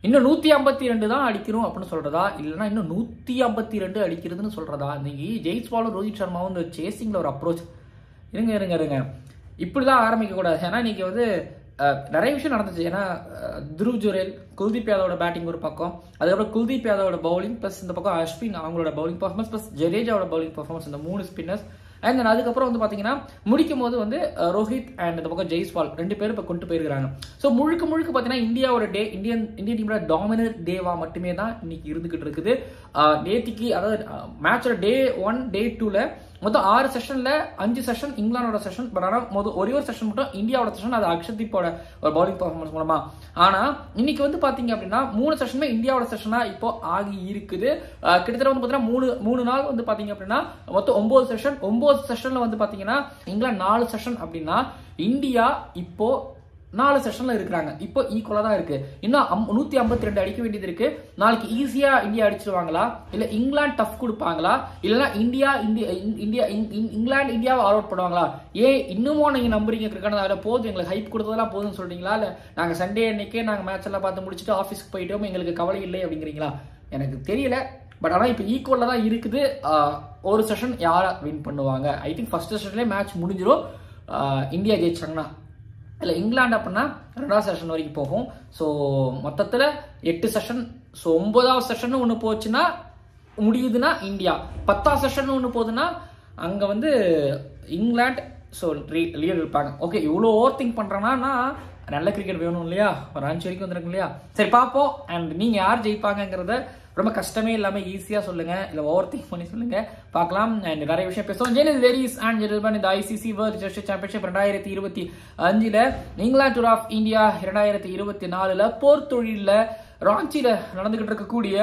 இன்னும் 152 தான் அடிக்கிறோம் அப்படின்னு சொல்றதா, இல்லைன்னா இன்னும் 152 அடிக்கிறதுன்னு சொல்றதா? இன்னைக்கு ஜெய்ஸ்வாலும் ரோஹித் சர்மாவும் இந்த சேசிங்ல ஒரு அப்ரோச். இருங்க இப்படிதான் ஆரம்பிக்க கூடாது. ஏன்னா இன்னைக்கு வந்து நிறைய விஷயம் நடந்துச்சு. ஏன்னா துருவ் ஜுரேல், குல்தீப் யாதவோட பேட்டிங் ஒரு பக்கம், அதுக்கப்புறம் குல்தீப் யாதவோட பவுலிங் பிளஸ் இந்த பக்கம் அஸ்வின் அவங்களோட பவுலிங் பர்ஃபார்மன்ஸ் பிளஸ் ஜடேஜாவோட பவுலிங் பர்ஃபார்மன்ஸ், இந்த 3 ஸ்பின்னர்ஸ். அண்ட் தென் அதுக்கப்புறம் வந்து பார்த்தீங்கன்னா முடிக்கும் போது வந்து ரோஹித் அண்ட் இந்த பக்கம் ஜெய்ஸ்வால் 2 பேரும் இப்போ கொண்டு போயிருக்காங்க. ஸோ முழுக்க பார்த்தீங்கன்னா இந்தியாவோட டே, இந்தியன் டீமோட டாமினர் டேவா மட்டுமே தான் இன்னைக்கு இருந்துகிட்டு இருக்குது. நேத்திக்கு அதாவது மேட்சோட டே 1 டே 2ல மொத்தம் 6 செஷன்ல 5 செஷன் இங்கிலாந்தோட செஷன். பட் ஆனால் ஒரே ஒரு செஷன் மட்டும் இந்தியாவோட செஷன், அது அக்ஷதீப்போட ஒரு பவுலிங் பர்ஃபார்மன்ஸ் மூலமா. ஆனா இன்னைக்கு வந்து பாத்தீங்க அப்படின்னா 3 செஷனுமே இந்தியாவோட செஷனா இப்போ ஆகி இருக்குது. கிட்டத்தட்ட வந்து பாத்தீங்கன்னா 3 நாள் வந்து பாத்தீங்க அப்படின்னா மொத்தம் 9 செஷன். 9 செஷன்ல வந்து பாத்தீங்கன்னா இங்கிலாந்து 4 செஷன் அப்படின்னா இந்தியா இப்போ 4 செஷன்ல இருக்கிறாங்க. இப்போ ஈக்குவலா தான் இருக்கு. இன்னும் 152 அடிக்க வேண்டியது இருக்கு. நாளைக்கு ஈஸியா இந்தியா அடிச்சிருவாங்களா, இல்ல இங்கிலாந்து டஃப் கொடுப்பாங்களா, இல்லைன்னா இங்கிலாந்து இந்தியாவை ஆல் அவுட் பண்ணுவாங்களா? இன்னமும் நீங்க நம்புறீங்க கிரிக்கெட் போதும், எங்களுக்கு ஹைப் கொடுத்ததெல்லாம் போதும்னு சொல்றீங்களா, இல்ல நாங்க சண்டே அன்னைக்கே நாங்க மேட்ச் எல்லாம் பார்த்து முடிச்சுட்டு ஆஃபீஸ்க்கு போயிட்டோம் எங்களுக்கு கவலை இல்லை அப்படிங்கிறீங்களா? எனக்கு தெரியல. பட் ஆனால் இப்போ ஈக்குவலாக தான் இருக்குது. ஒரு செஷன் யாரை வின் பண்ணுவாங்க? ஐ திங்க் ஃபர்ஸ்ட் செஷன்லேயே மேட்ச் முடிஞ்சிடும். இந்தியா ஜெயிச்சாங்கன்னா, இல்லை இங்கிலாந்து அப்படின்னா 2வது செஷன் வரைக்கும் போகும். ஸோ மொத்தத்தில் 8 செஷன். ஸோ 9வது செஷன் ஒன்று போச்சுன்னா முடியுதுன்னா இந்தியா, 10வது செஷன் ஒன்று போகுதுன்னா அங்கே வந்து இங்கிலாந்து ஸோ லீடர் இருப்பாங்க. ஓகே, இவ்வளோ ஓவர் திங்க் பண்ணுறேன்னா நல்ல கிரிக்கெட் வேணும் இல்லையா, ஒரு 5 வரைக்கும் வந்துருக்கும் இல்லையா? சரி பார்ப்போம். அண்ட் நீங்கள் யார் ஜெயிப்பாங்கிறத ரொம்ப கஷ்டமே இல்லாமல் ஈஸியாக சொல்லுங்க, இல்லை ஓவர் திங்க் பண்ணி சொல்லுங்க, பார்க்கலாம். அண்ட் நிறைய விஷயம் பேசுவோம். லேடிஸ் அண்ட் ஜென்டில்மேன், இந்த ICC world test championship 2025 England tour of India 2024 போர் தொழிலில் ராஞ்சியில நடந்துகிட்டு இருக்கக்கூடிய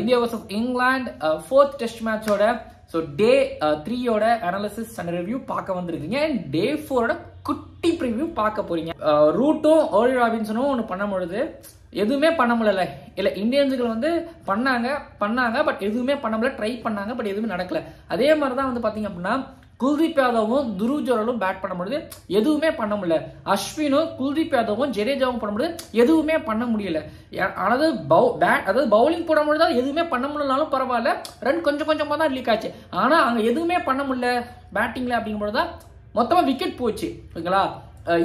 India versus England 4th test மேட்சோட ஸோ டே 3யோட அனாலிசிஸ் அண்ட் ரிவ்யூ பார்க்க வந்திருக்கீங்க. அண்ட் டே 4ஓட குட்டி ப்ரிவ்யூ பார்க்க போறீங்க. ரூட்டும் ஓலி ராபின்சனும் ஒன்று பண்ணும்பொழுது எதுவுமே பண்ண முடியல. இல்லை இந்தியன்ஸுகள் வந்து பண்ணாங்க பட் எதுவுமே பண்ண முடியல, ட்ரை பண்ணாங்க பட் எதுவுமே நடக்கல. அதே மாதிரி தான் வந்து பார்த்தீங்க அப்படின்னா குல்தீப் யாதவும் துருவ் ஜுரேலும் பேட் பண்ணும்பொழுது எதுவுமே பண்ண முடியல. அஸ்வினும் குல்தீப் யாதவும் ஜடேஜாவும் பண்ணும்போது எதுவுமே பண்ண முடியல. அதாவது பவுலிங் போடும்பொழுது எதுவுமே பண்ண முடியலனாலும் பரவாயில்ல, ரன் கொஞ்சம் கொஞ்சமாக தான் லீக் ஆச்சு. ஆனால் அங்கே எதுவுமே பண்ண முடியல பேட்டிங்ல அப்படிங்கும்போது தான் மொத்தமாக விக்கெட் போச்சு. ஓகேங்களா?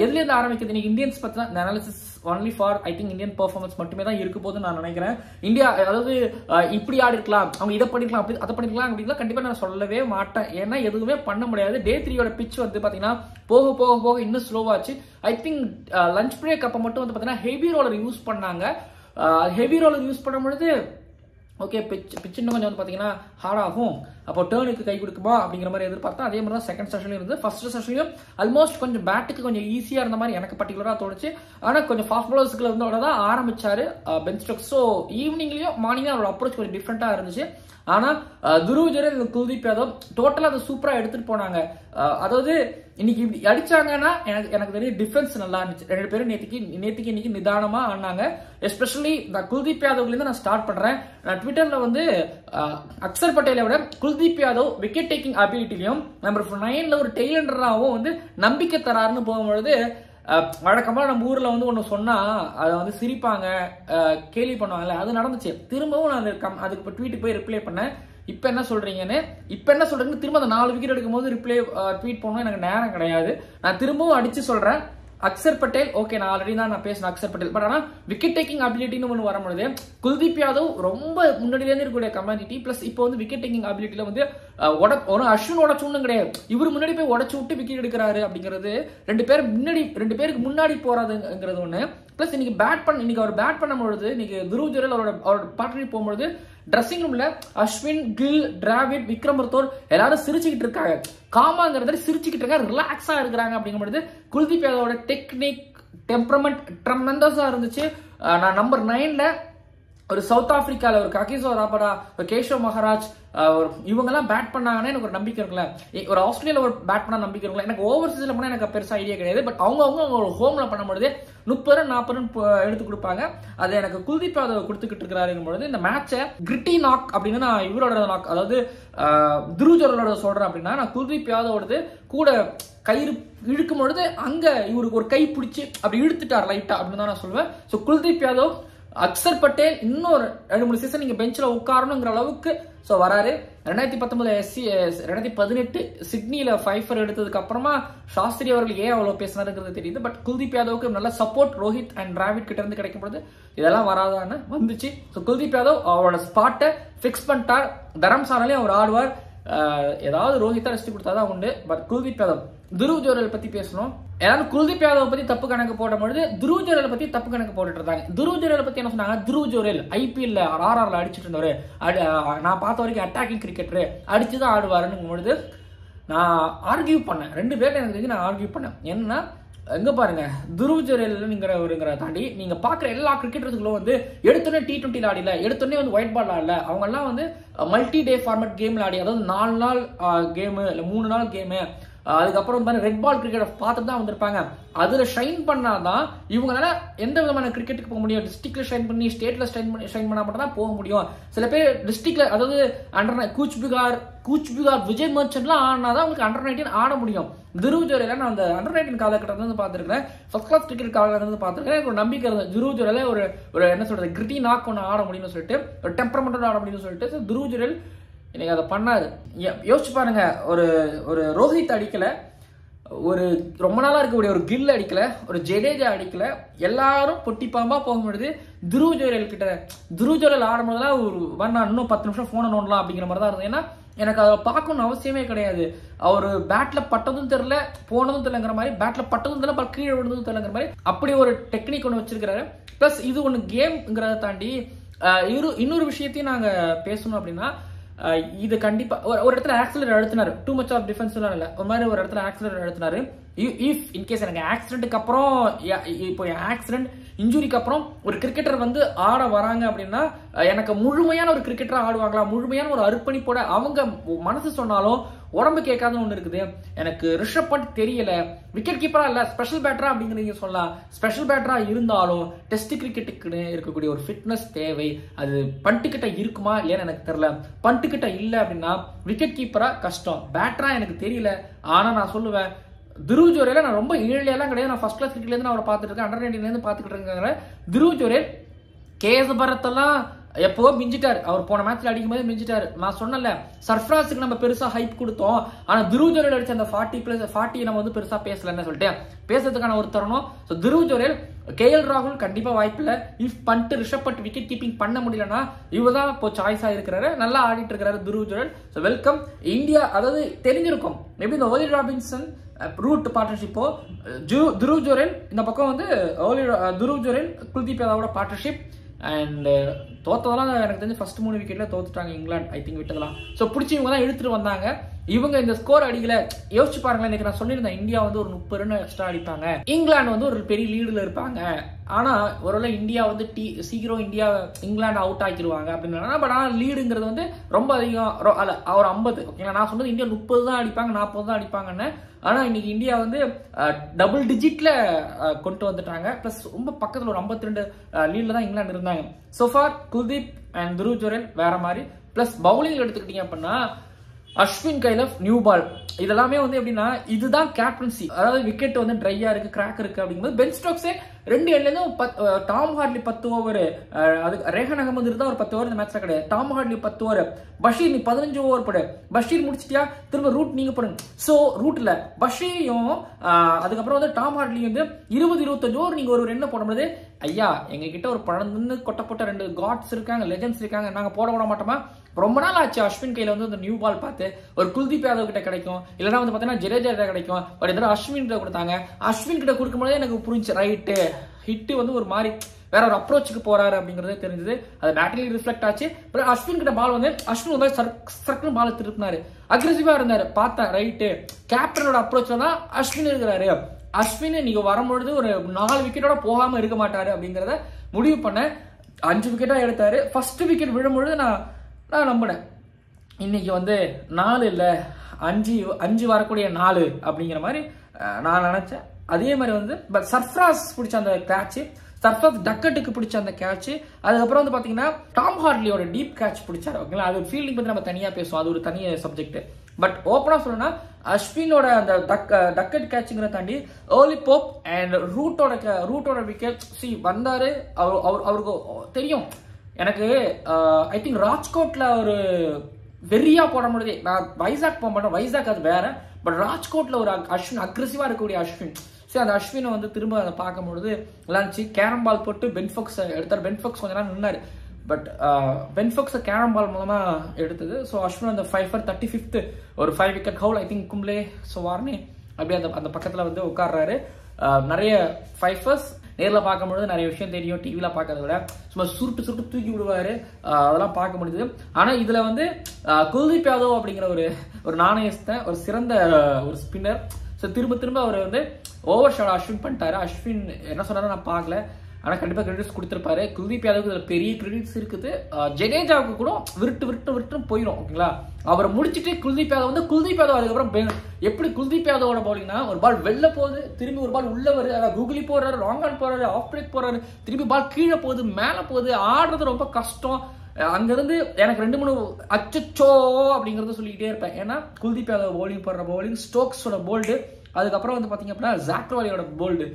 எதுலேருந்து ஆரம்பிக்குது இன்னைக்கு இந்தியன்ஸ் பற்றி தான் analysis only for I think Indian performance மட்டுமே தான் இருக்க போதுன்னு நான் நினைக்கிறேன். இந்தியா அதாவது இப்படி ஆடி இருக்கலாம், அவங்க இதை பண்ணிக்கலாம், அப்படி அதை பண்ணிக்கலாம் அப்படின்னா கண்டிப்பாக நான் சொல்லவே மாட்டேன். ஏன்னா எதுவுமே பண்ண முடியாது. டே 3யோட பிச் வந்து பார்த்தீங்கன்னா போக இன்னும் ஸ்லோவாச்சு. ஐ திங்க் லஞ்ச் பிரேக் அப்போ மட்டும் வந்து பார்த்தீங்கன்னா ஹெவி ரோலர் யூஸ் பண்ணாங்க. ஹெவி ரோலர் யூஸ் பண்ணும்பொழுது ஓகே பிச் இன்னும் கொஞ்சம் வந்து பார்த்தீங்கன்னா ஹார்ட் ஆகும், அப்போ டேர்னுக்கு கை கொடுக்குமா அப்படிங்கிற மாதிரி எதிர்பார்த்தா. அதே மாதிரி தான் செகண்ட் செஷன்லையும் இருந்து. ஃபர்ஸ்ட் செஷன்லையும் ஆல்மோஸ்ட் கொஞ்சம் பேட்டுக்கு கொஞ்சம் ஈஸியாக இருந்த மாதிரி எனக்கு பர்டிகுலராக தோணுச்சு. ஆனால் கொஞ்சம் ஃபாஸ்ட் பவுலர்ஸ்க்குள்ள இருந்தோட தான் ஆரம்பிச்சாரு பென் ஸ்டோக்ஸ். ஸோ ஈவினிங்லையும் மார்னிங்கும் அவரோட அப்ரோச் கொஞ்சம் டிஃப்ரெண்ட்டாக இருந்துச்சு. ஆனால் துருவ் ஜுரேல் குல்தீப் யாதவ் டோட்டலாக அதை சூப்பராக எடுத்துட்டு போனாங்க. அதாவது இன்னைக்கு இப்படி அடிச்சாங்கன்னா எனக்கு தெரிய டிஃபென்ஸ் நல்லா இருந்துச்சு. 2 பேரும் நேத்திக்கு இன்னைக்கு நிதானமா ஆனாங்க. எஸ்பெஷலி இந்த குல்தீப் யாதவ்லேருந்து நான் ஸ்டார்ட் பண்றேன். நான் ட்விட்டர்ல வந்து அக்சர் பட்டேலை விட குல்தீப் யாதவ் விக்கெட் டேக்கிங் அபிலிட்டிலையும் நம்பர் 9ல ஒரு டெய்லண்டராகவும் வந்து நம்பிக்கை தராருன்னு போகும்பொழுது வழக்கமா நம்ம ஊர்ல வந்து ஒண்ணு சொன்னா அதை வந்து சிரிப்பாங்க, கேலி பண்ணுவாங்கல்ல, அது நடந்துச்சு. திரும்பவும் நான் அதுக்கு ட்வீட் போய் ரிப்ளை பண்ணேன். இப்ப என்ன சொல்றீங்கன்னு திரும்ப அந்த 4 விக்கெட் எடுக்கும் போது ரிப்ளை ட்வீட் பண்ணணும் எனக்கு நேரம் கிடையாது. நான் திரும்பவும் அடிச்சு சொல்றேன், அக்சர் பட்டேல் ஓகே, நான் ஆல்ரெடி தான் நான் பேசினேன் அக்சர் பட்டேல். பட் ஆனால் விக்கெட் டேக்கிங் அபிலிட்டின்னு ஒன்று வரும்பொழுது குல்தீப் யாதவ் ரொம்ப முன்னாடியிலேருந்து இருக்கக்கூடிய கம்யூனிட்டி பிளஸ் இப்போ வந்து விக்கெட் டேக்கிங் அபிலிட்டியில வந்து ஒரு அஸ்வின் உடச்சுன்னு கிடையாது, இவர் முன்னாடி போய் உடச்சு விட்டு விக்கெட் எடுக்கிறாரு அப்படிங்கிறது 2 பேருக்கு முன்னாடி போறாதுங்கிறது ஒன்று. பிளஸ் இன்னைக்கு அவர் பேட் பண்ணும்பொழுது இன்னைக்கு துருவ் ஜுரேல் அவரோட பார்ட்னர் போகும்பொழுது ட்ரெஸ்ஸிங் ரூம்ல அஸ்வின், கில், டிராவிட், விக்ரம் ரத்தோர் எல்லாரும் சிரிச்சுக்கிட்டு இருக்காங்க. காமாங்கிறத சிரிச்சுக்கிட்டு இருக்காங்க, ரிலாக்ஸா இருக்கிறாங்க. அப்படிங்கும்போது குல்தீப் யாதவோட டெக்னிக், டெம்பரமெண்ட் ட்ரெமெண்டஸா இருந்துச்சு. நான் நம்பர் 9ல ஒரு சவுத் ஆப்பிரிக்கால ஒரு ககிசோ ராபடா, ஒரு கேஷவ் மகாராஜ், இவங்கெல்லாம் பேட் பண்ணாங்கன்னா எனக்கு ஒரு நம்பிக்கை இருக்குல்ல. ஒரு ஆஸ்திரேலியாவில் ஒரு பேட் பண்ண நம்பிக்கை இருக்குல்ல. எனக்கு ஓவர்சீஸ்ல பண்ணா எனக்கு பெருசா ஐடியா கிடையாது. பட் அவங்க ஹோம்ல பண்ணும்பொழுது 30 ரன் 40 ரன் எடுத்து கொடுப்பாங்க. அது எனக்கு குல்தீப் யாதவ் கொடுத்துக்கிட்டு இருக்கிறாருங்கும் பொழுது இந்த மேட்சை கிரிட்டி நாக் அப்படின்னு நான் இவரோட நாக், அதாவது துருவ் ஜுரேலோட சொல்றேன் அப்படின்னா, நான் குல்தீப் யாதவோடது கூட கயிறு இழுக்கும் பொழுது அங்க இவருக்கு ஒரு கை பிடிச்சி அப்படி இழுத்துட்டார் லைட்டா அப்படின்னு தான் நான் சொல்லுவேன். ஸோ குல்தீப் யாதவ் அக்சர் பட்டேல் இன்னொரு 2-3 சீசன் நீங்க பெஞ்சில் உட்காரணுங்கிற அளவுக்கு ஸோ வராரு. 2018 சிட்னியில 5 எடுத்ததுக்கு அப்புறமா சாஸ்திரி அவர்கள் ஏன் அவ்வளவு பேசினாருங்கிறது தெரியுது. பட் குல்தீப் யாதவுக்கு நல்ல சப்போர்ட் ரோஹித் அண்ட் டிராவிட் கிட்ட இருந்து கிடைக்கும் பொழுது இதெல்லாம் வராதான்னு வந்துச்சு. ஸோ குல்தீப் யாதவ் அவரோட ஸ்பாட்டை பிக்ஸ் பண்ணிட்டார். தரம்சாலையும் அவர் ஆடுவார். ஏதாவது ரோஹித்தா ரெஸ்ட் கொடுத்தாதான் உண்டு. பட் குல்தீப் யாதவ், துருவ் ஜுரேல் பத்தி பேசணும். ஏதாவது குல்தீப் யாதவ் பத்தி தப்பு கணக்கு போடும் பொழுது துருவ் ஜுரேல் பத்தி தப்பு கணக்கு போட்டுட்டு இருந்தாங்க. துருவ் ஜுரேல் பத்தி என்ன சொன்னாங்க, துருவ் ஜுரேல் ஐபிஎல்ல RRல அடிச்சுட்டு இருந்தவரு, நான் பார்த்த வரைக்கும் அட்டாக்கிங் கிரிக்கெட்டரு, அடிச்சுதான் ஆடுவாருன்னு பொழுது நான் ஆர்கியூ பண்ணேன். 2 பேர்ட்ட எனக்கு தெரிஞ்சு நான் ஆர்கியூ பண்ணேன். என்ன எங்க பாருங்க, துருவ் ஜுரேல்ங்கிற தாண்டி நீங்க பாக்குற எல்லா கிரிக்கெட்டர்ஸுகளும் வந்து எடுத்தோடனே T20 ஆடில, எடுத்தோடனே வந்து ஒயிட் பால் ஆடல. அவங்க எல்லாம் வந்து மல்டி டே ஃபார்மேட் கேம்ல ஆடி, அதாவது 4 நாள் கேமு இல்ல 3 நாள் கேமு, அதுக்கப்புறம் ரெட் பால் கிரிக்கெட் பார்த்துட்டு தான் வந்திருப்பாங்க. அதுல ஷைன் பண்ணாதான் இவங்களால எந்த விதமான கிரிக்கெட்டுக்கு போக முடியும். டிஸ்ட்ரிக்ட்ல ஷைன் பண்ணி ஸ்டேட்ல ஷைன் பண்ணா மட்டும் தான் போக முடியும். சில பேர் டிஸ்ட்ரிக்ட்ல, அதாவது கூச்பிகார் விஜய் மர்ச்சன்ட்லாம் ஆடினாதான் உங்களுக்கு அண்டர்-19 ஆட முடியும். துருவ் ஜுரேல நான் அந்த அண்டர்-19 காலகட்டத்தில் வந்து பார்த்துருக்கேன், ஃபர்ஸ்ட் கிளாஸ் கிரிக்கெட் காலகட்டத்தில் வந்து பார்த்துருக்கேன். எனக்கு ஒரு நம்பிக்கை இருந்தது துருவ் ஜுரேல ஒரு என்ன சொல்றது, கிரிட்டி நாக் ஒன்று ஆட முடியும்னு சொல்லிட்டு, ஒரு டெம்பரமெண்டோட ஆட முடியும்னு சொல்லிட்டு துருவ் ஜுரேல் இன்னைக்கு அதை பண்ணாது. யோசிச்சு பாருங்க, ஒரு ரோஹித் அடிக்கல, ஒரு ரொம்ப நாளா இருக்கக்கூடிய ஒரு கில் அடிக்கல, ஒரு ஜடேஜா அடிக்கல, எல்லாரும் பொட்டி பாம்பா போகும்பொழுது துருவ் ஜுரேல் ஆடும் போதெல்லாம் ஒரு நான் இன்னும் 10 நிமிஷம் போனை நோண்டலாம் அப்படிங்கிற மாதிரி தான் இருந்தது. ஏன்னா எனக்கு அதை பார்க்கணும்னு அவசியமே கிடையாது. அவர் பேட்ல பட்டதும் தெரியல, போனதும் தெரியலங்கிற மாதிரி, பேட்ல பட்டதும் தெரியல, கீழே விழுந்ததும் தெரியலங்கிற மாதிரி அப்படி ஒரு டெக்னிக் ஒன்று வச்சிருக்கிறாரு. பிளஸ் இது ஒன்று கேம்ங்கிறத தாண்டி இன்னொரு விஷயத்தையும் நாங்க பேசணும் அப்படின்னா, இது கண்டிப்பா ஒரு இடத்துல ஆக்சிலரேட் அழுத்தினாரு. டூ மச் ஆஃப் டிஃபென்ஸ் எல்லாம் இல்ல, ஒரு மாதிரி ஒரு இடத்துல ஆக்சிலரேட் அழுத்தினாரு. இஃப் இன்கேஸ் எனக்கு ஆக்சிடென்ட்டுக்கு அப்புறம், இப்போ ஆக்சிடென்ட் இன்ஜுரிக்கு அப்புறம் ஒரு கிரிக்கெட்டர் வந்து ஆட வராங்க அப்படின்னா, எனக்கு முழுமையான ஒரு கிரிக்கெட்டரா ஆடுவாங்களா, முழுமையான ஒரு அர்ப்பணிப்போட அவங்க மனசு சொன்னாலும் உடம்பு கேட்காதுன்னு ஒண்ணு இருக்குது. எனக்கு ரிஷப் பண்ட் தெரியல, விக்கெட் கீப்பரா இல்ல, ஸ்பெஷல் பேட்டரா அப்படிங்கிறீங்க சொல்லலாம். ஸ்பெஷல் பேட்டரா இருந்தாலும் டெஸ்ட் கிரிக்கெட்டுக்கு இருக்கக்கூடிய ஒரு ஃபிட்னஸ் தேவை. அது பண்ட் கிட்ட இருக்குமா இல்லையான்னு எனக்கு தெரியல. பண்ட் கிட்ட இல்ல அப்படின்னா விக்கெட் கீப்பரா கஷ்டம், பேட்டரா எனக்கு தெரியல. ஆனா நான் சொல்லுவேன், துருவ் ஜுரேல நான் ரொம்ப ஏழையெல்லாம் கிடையாது. நான் ஃபர்ஸ்ட் கிளாஸ் கிரிக்கெட்ல இருந்து அவரை பார்த்துட்டு இருக்கேன், அண்டர்-19 இருந்து பார்த்துக்கிட்டு இருக்காங்க. துருவ் ஜுரேல் கேஎஸ் பரத்தெல்லாம் எப்போ மிஞ்சிட்டாரு. அவர் போன மேட்ச்ல அடிக்கும் போது மிஞ்சிட்டாரு. நான் சொன்னல, சர்ஃப்ராஸுக்கு நம்ம பெருசா ஹைப் கொடுத்தோம், ஆனா துருவ் ஜுரேல் அடிச்ச அந்த 40+ நம்ம வந்து பெருசா பேசலன்னு சொல்லிட்டு பேசுறதுக்கான ஒரு தருணம். துருவ் ஜுரேல், KL ராகுல் கண்டிப்பா வாய்ப்பு இல்ல. If Pant Rishabh Pant wicket keeping பண்ண முடியலன்னா இவர் தான் இப்போ சாய்ஸா இருக்கிறாரு. நல்லா ஆடிட்டு இருக்காரு துருவ் ஜுரேல். Welcome India. அதாவது தெரிஞ்சிருக்கும் எப்படி இந்த ஓலி ராபின்சன் ரூட் பார்ட்னர்ஷிப்போ, துருவ் ஜுரேல் இந்த பக்கம் வந்து துருவ் ஜுரேல் குல்தீப் யாதவோட பார்ட்னர்ஷிப். அண்ட் தோத்ததெல்லாம் எனக்கு தெரிஞ்சு ஃபர்ஸ்ட் 3 விக்கெட்ல தோத்துட்டாங்க இங்கிலாந்து, ஐ திங்க் விட்டதெல்லாம். ஸோ பிடிச்சவங்க தான் எடுத்துட்டு வந்தாங்க. இவங்க இந்த ஸ்கோர் அடிக்கல. யோசிச்சு பாருங்களேன், இன்னைக்கு நான் சொல்லியிருந்தேன் இந்தியா வந்து ஒரு 30 ரன் எக்ஸ்ட்ரா அடிப்பாங்க, இங்கிலாந்து வந்து ஒரு பெரிய லீடுல இருப்பாங்க. ஆனா ஒருவேளை இந்தியா வந்து சீக்கிரம் இங்கிலாந்து அவுட் ஆக்கிடுவாங்க அப்படின்னு. பட் ஆனால் லீடுங்கிறது வந்து ரொம்ப அதிகம், ஒரு 50. ஓகேங்களா, நான் சொன்னது இந்தியா 30 தான் அடிப்பாங்க, 40 தான் அடிப்பாங்கன்னு. ஆனா இன்னைக்கு இந்தியா வந்து டபுள் டிஜிட்ல கொண்டு வந்துட்டாங்க. பிளஸ் ரொம்ப பக்கத்துல ஒரு 52 லீட்ல தான் இங்கிலாந்து இருந்தாங்க. சோஃபார் குல்தீப் அண்ட் துருவ் ஜுரேல் வேற மாதிரி. பிளஸ் பவுலிங் எடுத்துக்கிட்டீங்க அப்படின்னா அஸ்வின் கைலப் நியூ பால், இதெல்லாமே வந்து எப்படின்னா இதுதான் கேப்டன்சி. அதாவது விக்கெட் வந்து ட்ரையா இருக்கு, கிராக் இருக்கு அப்படிங்கும்போது பென் ஸ்டோக்ஸே 2 எண்ட்லேருந்து டாம் ஹார்ட்லி 10 ஓவர், அது ரேஹான் அகமது இருந்தா ஒரு 10 ஓவர் இந்த மேட்ச்ல கிடையாது. டாம் ஹார்ட்லி 10 ஓவர், பஷீர் நீ 15 ஓவர் போடு, பஷீர் முடிச்சிட்டியா திரும்ப ரூட் நீங்க போடுங்க. ஸோ ரூட்ல பஷீரையும் அதுக்கப்புறம் வந்து டாம் ஹார்ட்லி வந்து 20-25 ஓவர் நீங்க ஒரு ரன் போடும்போது, ஐயா எங்க கிட்ட ஒரு பழந்து கொட்டப்பட்ட 2 காட்ஸ் இருக்காங்க, லெஜெண்ட்ஸ் இருக்காங்க, நாங்க போட விட மாட்டோமா? ரொம்ப நாள் ஆச்சு அஸ்வின் கையில வந்து அந்த நியூ பால் பார்த்து. ஒரு குல்தீப் யாதவ் கிட்ட கிடைக்கும், இல்லைன்னா வந்து பாத்தீங்கன்னா ஜடேஜா கிட்ட கிடைக்கும். பட் இதெல்லாம் அஸ்வின் கிட்ட கொடுத்தாங்க. அஸ்வின் கிட்ட கொடுக்கும்போதே எனக்கு புரிஞ்சு, ரைட்டு ஹிட் வந்து ஒரு மாதிரி வேற ஒரு அப்ரோச்சுக்கு போறாரு அப்படிங்கறதே தெரிஞ்சது. அது பேட்டிங் ரிஃப்ளெக்ட் ஆச்சு. அஸ்வின் கிட்ட பால் வந்து அஸ்வின் வந்து சர்க்கிள் பால் திருப்பினாரு, அக்ரெசிவா இருந்தாரு. பார்த்தேன் ரைட்டு கேப்டனோட அப்ரோச்ல தான் அஸ்வின் இருக்கிறாரு. அஸ்வின் நீங்க வரும்பொழுது ஒரு 4 விக்கெட்டோட போகாம இருக்க மாட்டாரு அப்படிங்கறத முடிவு பண்ண 5 விக்கெட்டா எடுத்தாரு. ஃபர்ஸ்ட் விக்கெட் விழும்பொழுது நான் நம்பினேன், இன்னைக்கு வந்து 4 இல்ல 5 வரக்கூடிய 4 அப்படிங்கிற மாதிரி நான் நினைச்சேன். அதே மாதிரி வந்து சர்ஃப்ராஸ் பிடிச்ச அந்த கேட்ச், சர்ஃப்ராஸ் டக்கெட்டுக்கு பிடிச்ச அந்த கேட்ச், அதுக்கப்புறம் வந்து பாத்தீங்கன்னா டாம் ஹார்ட்லியோட டீப் கேட்ச் பிடிச்சாரு. ஓகேங்களா, அது ஃபீல்டிங் பத்தி நம்ம தனியா பேசுவோம், அது ஒரு தனிய சப்ஜெக்ட். பட் ஓப்பனாக சொல்லணும்னா அஸ்வினோட அந்த டக்கெட் கேட்சுங்கிற தாண்டி ஏர்லி போப் அண்ட் ரூட்டோட விக்கெட் வந்தார். அவருக்கு தெரியும். எனக்கு ஐ திங்க் ராஜ்கோட்டில் ஒரு வெறியா போட முடியுது. நான் வைசாக் போக மாட்டேன், வைசாக் அது வேற. பட் ராஜ்கோட்டில் ஒரு அஸ்வின் அக்ரெசிவாக இருக்கக்கூடிய அஸ்வின், சரி அந்த அஸ்வினை வந்து திரும்ப அதை பார்க்கும்பொழுது விளாண்டுச்சு. கேரம் பால் போட்டு பென்ஃபோக்ஸ் எடுத்தார். பென்ஃபோக்ஸ் கொஞ்ச நேரம் நின்னார். பட் பென்ஃபோக்ஸை கேரம் பால் மூலமாக எடுத்தது. ஸோ அஸ்வின் அந்த 5 for 35th ஒரு 5 wicket haul. I think Kumble Warne அப்படியே அந்த பக்கத்தில் வந்து உட்கார்றாரு. நிறைய 5ers நேரில் பார்க்கும்பொழுது நிறைய விஷயம் தெரியும், டிவியில் பார்க்கறத விட சும்மா சுருட்டு தூக்கி விடுவார். அதெல்லாம் பார்க்க முடியுது. ஆனால் இதில் வந்து குல்தீப் யாதவ் அப்படிங்கிற ஒரு நாணயத்தை ஒரு சிறந்த ஒரு ஸ்பின்னர். ஸோ திரும்ப அவர் வந்து ஓவர் ஷாட் அஸ்வின் பண்ணிட்டாரு. அஸ்வின் என்ன சொன்னாலும் நான் பார்க்கல, ஆனால் கண்டிப்பாக கிரெடிட்ஸ் கொடுத்துருப்பாரு. குல்தீப் யாதவுக்கு இதில் பெரிய கிரெடிட்ஸ் இருக்குது. ஜடேஜாவுக்கு கூட விருட்டு போயிடும். ஓகேங்களா, அவரை முடிச்சுட்டு குல்தீப் யாதவ் அதுக்கப்புறம் எப்படி குல்தீப் யாதவோட பவுலிங்னா ஒரு பால் வெளில போகுது, திரும்பி ஒரு பால் உள்ளவர், அதாவது கூகுளி போடுறாரு, ராங் ஆன் போறாரு, ஆஃப் பிரேக் போறாரு, திரும்பி பால் கீழே போகுது, மேலே போகுது, ஆடுறது ரொம்ப கஷ்டம். அங்கிருந்து எனக்கு 2-3 அச்சோ அப்படிங்கறத சொல்லிக்கிட்டே இருப்பேன். ஏன்னா குல்தீப் யாதவ் பவுலிங் போடுற பவுலிங், ஸ்டோக்ஸோட போல்டு, அதுக்கப்புறம் வந்து பாத்தீங்க அப்படின்னா ஜாக்ரவாலியோட போல்டு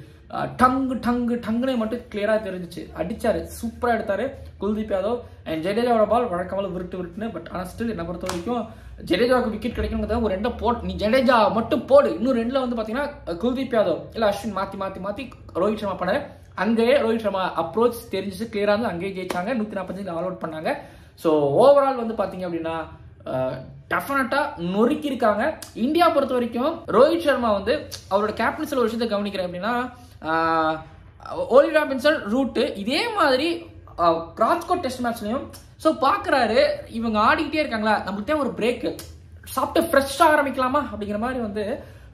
டங்குனே மட்டும் கிளியரா தெரிஞ்சிச்சு. அடிச்சாரு, சூப்பரா எடுத்தாரு குல்தீப் யாதவ். அண்ட் ஜடேஜாவோட பால் வழக்கமாக விருட்டுன்னு. பட் ஆனால் ஸ்டில் என்ன பொறுத்த வரைக்கும் ஜடேஜாவுக்கு விக்கெட் கிடைக்கணுங்கிறத ஒரு 2 போட்டு நீ ஜடேஜா மட்டும் போடு, இன்னும் 2ல வந்து பாத்தீங்கன்னா குல்தீப் யாதவ் இல்ல அஸ்வின் மாத்தி ரோஹித் சர்மா பண்ணாரு. அங்கேயே ரோஹித் சர்மா அப்ரோச் தெரிஞ்சிச்சு, கிளியரா இருந்து அங்கேயே ஜெயிச்சாங்க. 145 ஆல் அவுட் பண்ணாங்க. ஸோ ஓவரால் வந்து பாத்தீங்க அப்படின்னா டெஃபினட்டா நொறுக்கி இருக்காங்க. இந்தியா பொறுத்த வரைக்கும் ரோஹித் சர்மா வந்து அவரோட கேப்டன்சில ஒரு விஷயத்தை கவனிக்கிறேன் அப்படின்னா, ஓலி ராபின்சன் ரூட் இதே மாதிரி ராஜ்கோட் டெஸ்ட் மேட்ச்லயும் ஸோ பாக்குறாரு. இவங்க ஆடிக்கிட்டே இருக்காங்களா, நம்மகிட்ட ஒரு பிரேக் சாப்பிட்டு ஃப்ரெஷ்ஷா ஆரம்பிக்கலாமா அப்படிங்கிற மாதிரி வந்து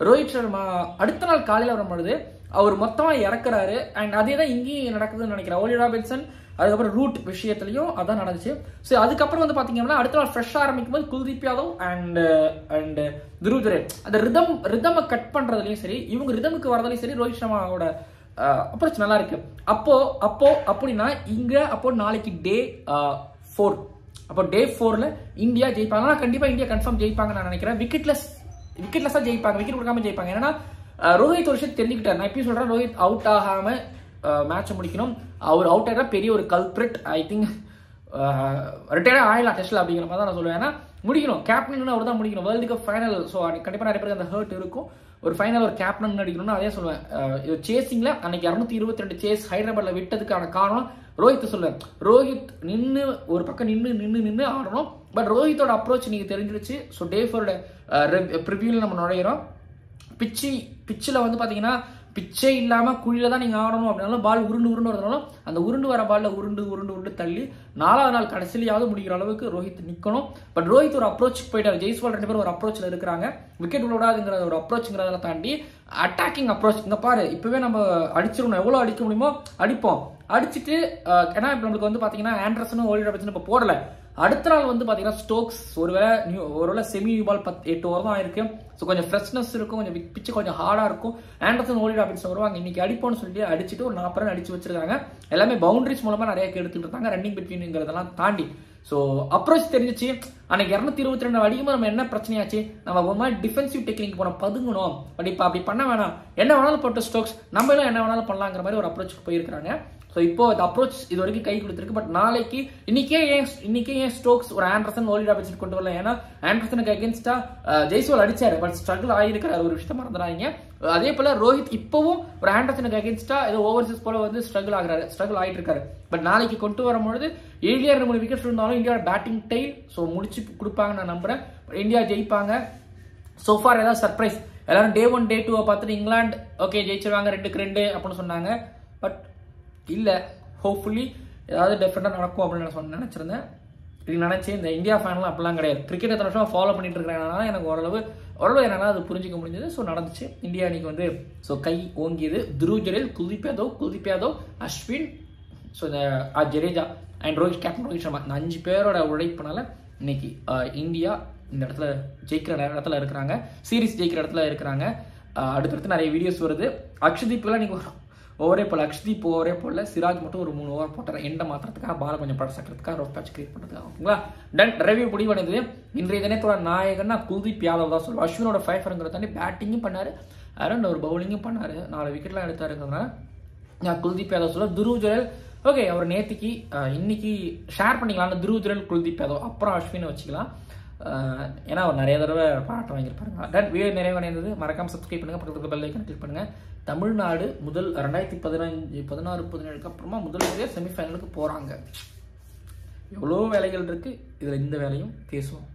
ரோஹித் சர்மா அடுத்த நாள் காலையில் வரும்பொழுது அவர் மொத்தமா இறக்குறாரு. அண்ட் அதே தான் இங்கேயும் நடக்குதுன்னு நினைக்கிறேன். ஓலி ராபின்சன் அதுக்கப்புறம் ரூட் விஷயத்துலையும் அதான் நடந்துச்சு. ஸோ அதுக்கப்புறம் வந்து பாத்தீங்கன்னா அடுத்த நாள் ஃப்ரெஷ்ஷாக ஆரம்பிக்கும் போது குல்தீப் யாதவ் அண்ட் துருவ் ஜுரேல் அந்த ரிதமை கட் பண்றதுலையும் சரி, இவங்க ரிதமுக்கு வரதுலையும் சரி ரோஹித் சர்மாவோட அப்ரோச் நல்லா இருக்கு. அப்படின்னா அப்போ நாளைக்கு டே 4, அப்போ டே 4ல இந்தியா ஜெயிப்பாங்க. கண்டிப்பா இந்தியா கன்ஃபார்ம் ஜெயிப்பாங்க நான் நினைக்கிறேன். விக்கெட்லெஸ்ஸா ஜெயிப்பாங்க, விக்கெட் கொடுக்காம ஜெயிப்பாங்க. ஏன்னா ரோஹித் ஒரு விஷயம் தெரிஞ்சுக்கிட்டார். நான் எப்பயும் சொல்றேன், ரோஹித் அவுட் ஆகாம மேட்சை முடிக்கணும். அவர் அவுட் ஆகிற பெரிய ஒரு கல்பிரிட். ஐ திங்க் ரிட்டையர்ட் ஆயிடலாம் டெஸ்ட்ல அப்படிங்கிற மாதிரி தான் நான் சொல்லுவேன். ஏன்னா முடிக்கணும், கேப்டன் அவர் தான் முடிக்கணும். World cup final. ஸோ கண்டிப்பாக நிறைய பேருக்கு அந்த ஹர்ட் இருக்கும். ஒரு ஃபைனல் ஒரு கேப்டன் அடிக்கணும்னு அதே சொல்லுவேன். சேசிங்ல அன்னைக்கு 222 சேஸ் ஹைதராபாத்ல விட்டதுக்கான காரணம் ரோஹித் சொல்லுவேன். ரோஹித் நின்று ஒரு பக்கம் நின்று ஆடணும். பட் ரோஹித்தோட அப்ரோச் நீங்க தெரிஞ்சிருச்சு. ஸோ டே 4 ப்ரிவியூல நம்ம நுழையிறோம். பிச்சில் வந்து பாத்தீங்கன்னா பிச்சே இல்லாம குழியில தான் நீங்க ஆடணும் அப்படின்னாலும் பால் உருண்டு வரதுனாலும் அந்த உருண்டு வர பால்ல உருண்டு தள்ளி 4வது நாள் கடைசியிலாவது முடிக்கிற அளவுக்கு ரோஹித் நிக்கணும். பட் ரோஹித் ஒரு அப்ரோச் போயிட்டாரு. ஜெய்ஸ்வால் 2 பேரும் ஒரு அப்ரோச்ல இருக்கிறாங்க. விக்கெட் விடாதுங்கிற ஒரு அப்ரோச்ங்கிறத தாண்டி அட்டாக்கிங் அப்ரோச். இங்க பாரு, இப்பவே நம்ம அடிச்சிடணும், எவ்வளவு அடிக்க முடியுமோ அடிப்போம். அடிச்சுட்டு ஏன்னா இப்ப நம்மளுக்கு வந்து பாத்தீங்கன்னா ஆண்டர்சனும் ஓலி ராபின்சனும் இப்ப போடல. அடுத்த நாள் வந்து பாத்தீங்கன்னா ஸ்டோக்ஸ் ஒருவேளை செமி நியூ பால் 8 ஓவர் தான் ஆயிருக்கு. ஸோ கொஞ்சம் ஃப்ரெஷ்னஸ் இருக்கும், கொஞ்சம் பிச்சு கொஞ்சம் ஹார்டா இருக்கும். ஆண்டர்சன் ஓலி ராபின்சன் வருவாங்க. இன்னைக்கு அடிப்போம்னு சொல்லி அடிச்சுட்டு ஒரு 40 ரன் அடிச்சு வச்சிருக்காங்க. எல்லாமே பவுண்டரிஸ் மூலமா நிறைய எடுத்துட்டு இருக்காங்க, ரன்னிங் பிட்வீன்ங்கிறதெல்லாம் தாண்டி. ஸோ அப்ரோச் தெரிஞ்சிச்சு. அன்னைக்கு 222 அடிக்கும்போது நம்ம என்ன பிரச்சனையாச்சு, நம்ம ஒரு மாதிரி டிஃபென்சிவ் டெக்னிக் போன பதுங்கணும். பட் இப்போ அப்படி பண்ண வேணாம், என்ன வேணாலும் போட்டு ஸ்டோக்ஸ் நம்ம எல்லாம் என்ன வேணாலும் பண்ணலாங்கிற மாதிரி ஒரு அப்ரோச்சுக்கு போயிருக்காங்க. ஸோ இப்போ அந்த அப்ரோச் இது வரைக்கும் கை கொடுத்துருக்கு. பட் நாளைக்கு இன்னைக்கே ஏன் ஸ்டோக்ஸ் ஒரு ஆண்டர்சன் ஓலி ராபின்சன் கொண்டு வரல? ஏன்னா ஆண்டர்சனுக்கு அகேன்ஸ்டா ஜெய்ஸ்வால் அடிச்சாரு, பட் ஸ்ட்ரகிள் ஆகிருக்கிற ஒரு விஷயத்த மறந்துடாதீங்க. அதே போல ரோஹித் இப்பவும் ஒரு ஆண்டர்சனுக்கு அகேன்ஸ்டா ஏதோ ஓவர்சீஸ் போல வந்து ஸ்ட்ரகிள் ஆகிட்டு இருக்காரு. பட் நாளைக்கு கொண்டு வரும்பொழுது 7-3 விக்கெட் இருந்தாலும் இந்தியாவோட பேட்டிங் டெய்ல் ஸோ முடிச்சு கொடுப்பாங்க நான் நம்புறேன். இந்தியா ஜெயிப்பாங்க. சோஃபார் ஏதாவது சர்ப்ரைஸ், எல்லாரும் டே 1 டே 2 பார்த்துட்டு இங்கிலாந்து ஓகே ஜெயிச்சிருவாங்க 2-2 அப்படின்னு சொன்னாங்க. பட் இல்ல, ஹோப்ஃபுல்லி ஏதாவது டிஃபரெண்டா நடக்கும் அப்படின்னு நினைச்சிருந்தேன். நினைச்சேன். இந்த இந்தியா ஃபேன்லாம் அப்படிலாம் கிடையாது. கிரிக்கெட் எத்தனை வருஷம் ஃபாலோ பண்ணிட்டு இருக்கிறேன். எனக்கு ஓரளவு என்னால் அது புரிஞ்சிக்க முடிஞ்சது. ஸோ நடந்துச்சு. இந்தியா இன்னைக்கு வந்து ஸோ கை ஓங்கியது. துருவ் ஜுரேல், குல்தீப் யாதவ், அஸ்வின், ஸோ இந்த ஜடேஜா அண்ட் கேப்டன் ரோஹித் சர்மா, இந்த 5 பேரோட உழைப்பினால இன்னைக்கு இந்தியா இந்த இடத்துல ஜெயிக்கிற இடத்துல இருக்கிறாங்க. சீரீஸ் ஜெயிக்கிற இடத்துல இருக்கிறாங்க. அடுத்தடுத்து நிறைய வீடியோஸ் வருது. அக்ஷதீப்லாம் நீங்க ஓவரே போல் அக்ஷ்தீப் ஓவரே போடல, சிராஜ் மட்டும் ஒரு 3 ஓவர் போட்டார் எண்டை மாற்றுறதுக்காக, பாலை கொஞ்சம் படசாக்கிறதுக்காக, ரஃப் பேட்ச் கிரியேட் பண்ணுறதுக்காக. ஓகேங்களா, டன் ரிவ்யூ முடிவடைந்தது. இன்றைய தினத்தோட நாயகன்னா குல்தீப் யாதவ் தான் சொல்லுவோம். அஸ்வினோட 5 தாண்டி பேட்டிங்கும் பண்ணார், அரௌண்ட் ஒரு பவுலிங்கும் பண்ணார், 4 விக்கெட்லாம் எடுத்தாருங்கிறதுனால நான் குல்தீப் யாதவ் சொல்ல. துருவ் ஜுரேல் ஓகே, அவர் நேற்றுக்கு இன்னைக்கு ஷேர் பண்ணிக்கலாம், துருவ் ஜுரேல் குல்தீப் யாதவ் அப்புறம் அஸ்வினை வச்சுக்கலாம், ஏன்னா அவர் நிறைய தடவை பாராட்ட வாங்கியிருப்பாருங்க. டன் வீடியோ நிறைவடைந்தது. மறக்காம சப்ஸ்கிரைப் பண்ணுங்கள், பக்கத்துக்கு பெல் ஐக்கன் கிளிக் பண்ணுங்கள். தமிழ்நாடு முதல் 2016-17 அப்புறமா முதல் முறையாக செமிஃபைனலுக்கு போகிறாங்க. எவ்வளோ வேலைகள் இருக்குது, இதில் இந்த வேலையும் பேசுவோம்.